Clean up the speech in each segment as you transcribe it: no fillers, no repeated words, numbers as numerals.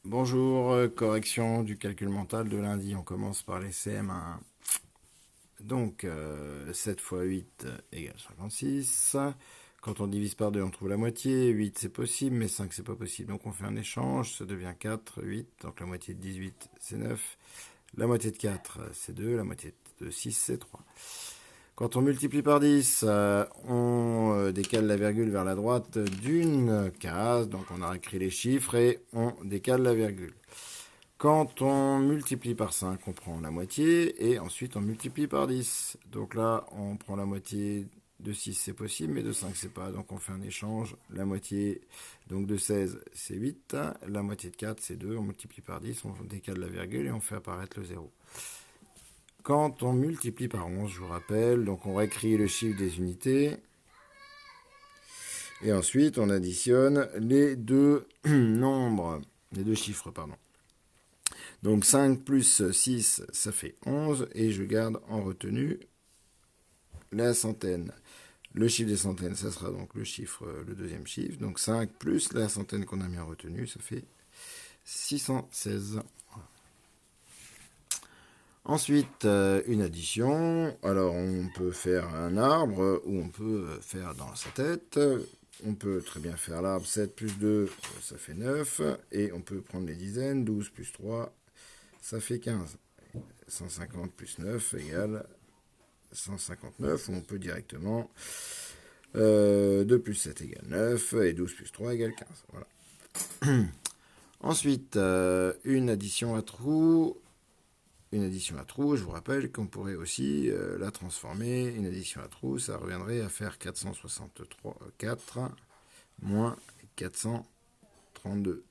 Bonjour, correction du calcul mental de lundi. On commence par les CM1. Donc, 7 fois 8 égale 56. Quand on divise par 2, on trouve la moitié. 8, c'est possible, mais 5, c'est pas possible. Donc, on fait un échange. Ça devient 4, 8. Donc, la moitié de 18, c'est 9. La moitié de 4, c'est 2. La moitié de 6, c'est 3. Quand on multiplie par 10, on décale la virgule vers la droite d'une case. Donc, on a écrit les chiffres et on décale la virgule. Quand on multiplie par 5, on prend la moitié, et ensuite on multiplie par 10. Donc là, on prend la moitié de 6, c'est possible, mais de 5, c'est pas. Donc on fait un échange. La moitié donc de 16, c'est 8. La moitié de 4, c'est 2. On multiplie par 10, on décale la virgule et on fait apparaître le 0. Quand on multiplie par 11, je vous rappelle, donc on réécrit le chiffre des unités. Et ensuite, on additionne les deux nombres, les deux chiffres, pardon. Donc 5 plus 6, ça fait 11, et je garde en retenue la centaine. Le chiffre des centaines, ça sera donc le deuxième chiffre. Donc 5 plus la centaine qu'on a mis en retenue, ça fait 616. Ensuite, une addition. Alors on peut faire un arbre, ou on peut faire dans sa tête. On peut très bien faire l'arbre. 7 plus 2, ça fait 9. Et on peut prendre les dizaines. 12 plus 3, ça fait 15. 150 plus 9 égale 159, où on peut directement 2 plus 7 égale 9, et 12 plus 3 égale 15. Voilà. Ensuite, une addition à trous. Une addition à trous, je vous rappelle qu'on pourrait aussi la transformer. Une addition à trous, ça reviendrait à faire 4 moins 432.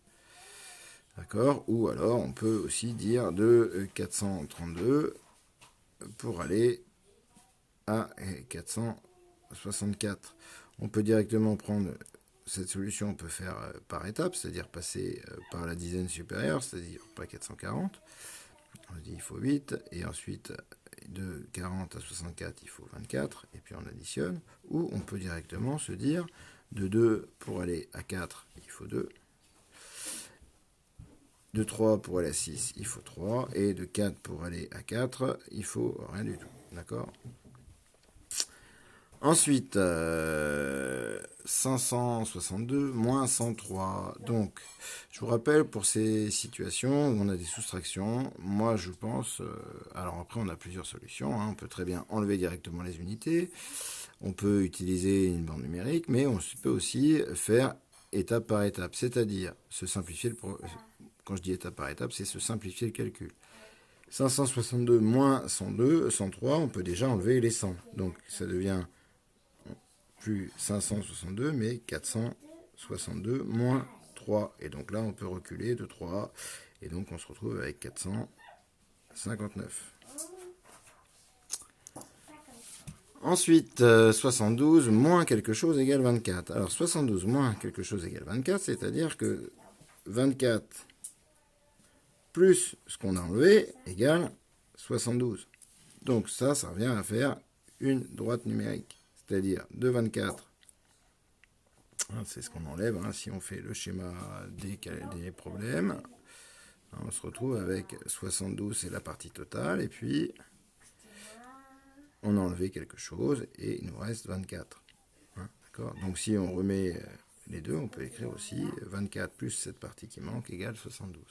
D'accord? Ou alors, on peut aussi dire de 432 pour aller à 464. On peut directement prendre cette solution, on peut faire par étapes, c'est-à-dire passer par la dizaine supérieure, c'est-à-dire pas 440. On dit il faut 8, et ensuite de 40 à 64, il faut 24, et puis on additionne. Ou on peut directement se dire de 2 pour aller à 4, il faut 2. De 3 pour aller à 6, il faut 3. Et de 4 pour aller à 4, il faut rien du tout. D'accord? Ensuite, 562 moins 103. Donc, je vous rappelle, pour ces situations où on a des soustractions, moi je pense, alors après on a plusieurs solutions, hein. On peut très bien enlever directement les unités, on peut utiliser une bande numérique, mais on peut aussi faire étape par étape, c'est-à-dire se simplifier quand je dis étape par étape, c'est se simplifier le calcul. 562 moins 103, on peut déjà enlever les 100. Donc ça devient plus 562, mais 462 moins 3. Et donc là, on peut reculer de 3. Et donc, on se retrouve avec 459. Ensuite, 72 moins quelque chose égale 24. Alors, 72 moins quelque chose égale 24, c'est-à-dire que 24 plus ce qu'on a enlevé égale 72. Donc ça revient à faire une droite numérique. C'est-à-dire de 24, c'est ce qu'on enlève, hein, si on fait le schéma des problèmes. On se retrouve avec 72, c'est la partie totale, et puis on a enlevé quelque chose, et il nous reste 24. Hein, d'accord? Donc si on remet les deux, on peut écrire aussi 24 plus cette partie qui manque égale 72.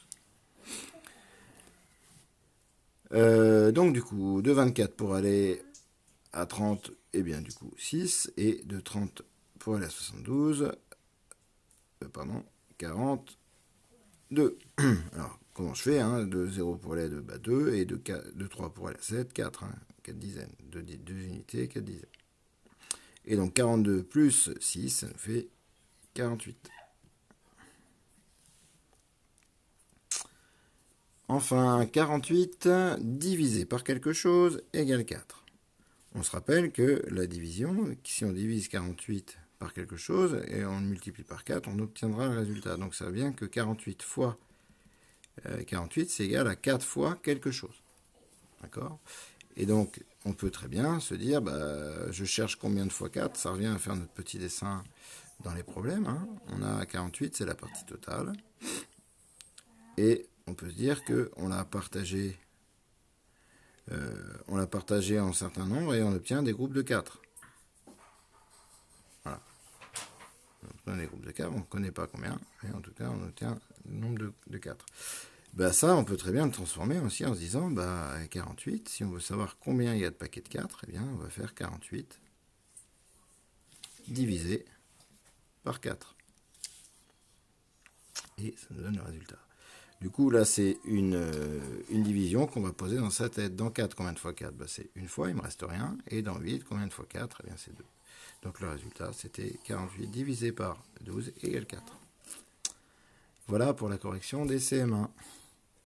Donc du coup, de 24 pour aller à 30, et bien du coup 6, et de 30 pour aller à 72, 42. Alors, comment je fais, hein? De 0 pour aller à 2, 2, et de 3 pour aller à 7, 4, hein, 4 dizaines, 2 unités, 4 dizaines. Et donc 42 plus 6, ça nous fait 48. Enfin, 48 divisé par quelque chose égale 4. On se rappelle que la division, si on divise 48 par quelque chose et on le multiplie par 4, on obtiendra le résultat. Donc ça veut bien que 48 fois 48, c'est égal à 4 fois quelque chose. D'accord? Et donc, on peut très bien se dire, je cherche combien de fois 4, ça revient à faire notre petit dessin dans les problèmes. Hein. On a 48, c'est la partie totale. Et on peut se dire qu'on l'a partagé, en certains nombres et on obtient des groupes de 4. Voilà. On obtient des groupes de 4, on ne connaît pas combien, mais en tout cas on obtient le nombre de 4. Bah ça, on peut très bien le transformer aussi en se disant, 48, si on veut savoir combien il y a de paquets de 4, eh bien on va faire 48 divisé par 4. Et ça nous donne le résultat. Du coup, là, c'est une division qu'on va poser dans sa tête. Dans 4, combien de fois 4 ? C'est une fois, il ne me reste rien. Et dans 8, combien de fois 4 ? Eh bien, c'est 2. Donc, le résultat, c'était 48 divisé par 12 égale 4. Voilà pour la correction des CM1.